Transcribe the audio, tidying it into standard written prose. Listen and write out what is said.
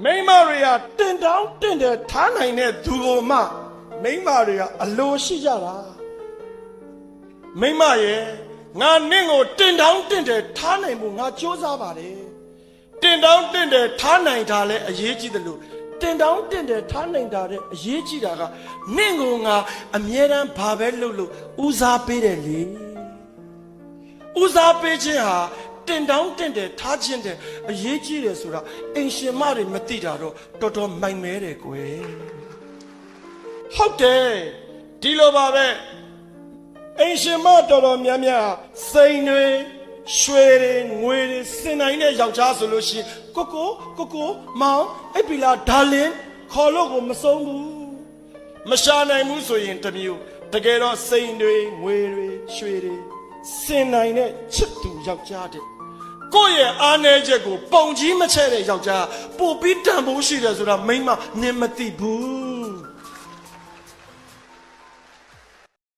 မိန်းမတွေကတင်တောင်းတင်တယ်ထားနိုင်တဲ့သူကိုမှမိန်းမတွေကအလိုရှိကြတာမိန်းမရဲ့ငါနင့်ကိုတင်တောင်းတင်တယ်ထားနိုင်မှုငါစ조사ပါတယ်တင်တောင်းတင်တယ်ထားနိုင်တာလဲအရေးကြီးတယ်လို့တင်တောင်းတင်တယ်ထားနိုင်တာတဲ့အရေးကြီးတာကနင့်ကိုငါအမြဲတမ်းဘာပဲလုပ်လို့ဦးစားပေးတယ်လေဦးစားပေးခြင်းဟာတင်တောင်းတင်တယ်ထားခြင်းတဲ့အရေးကြီးတယ်ဆိုတာအင်ရှင်မတွေမသိတာတော့တော်တော်မိုင်မဲတယ်ကွယ်ဟုတ်တယ်ဒီလိုပါပဲအင်ရှင်မတော်တော်များများစိန်တွေရွှေတွေငွေတွေစင်နိုင်တဲ့ယောက်ျားဆိုလို့ရှိရင်ကိုမောင်အဲ့ပီလာဒါလင်ခေါ်လို့ကိုမဆုံးဘူးမရှာနိုင်ဘူးဆိုရင်တမျိုးတကယ်တော့စိန်တွေငွေတွေရွှေတွေစင်နိုင်တဲ့ချစ်သူယောက်ျားတဲ့ကိုယ့်ရဲ့အားနည်းချက်ကိုပုံကြီးမချဲ့တဲ့ယောက်ျားပို့ပြီးတန်ဖိုးရှိတယ်ဆိုတာမိန်းမနင်မသိဘူး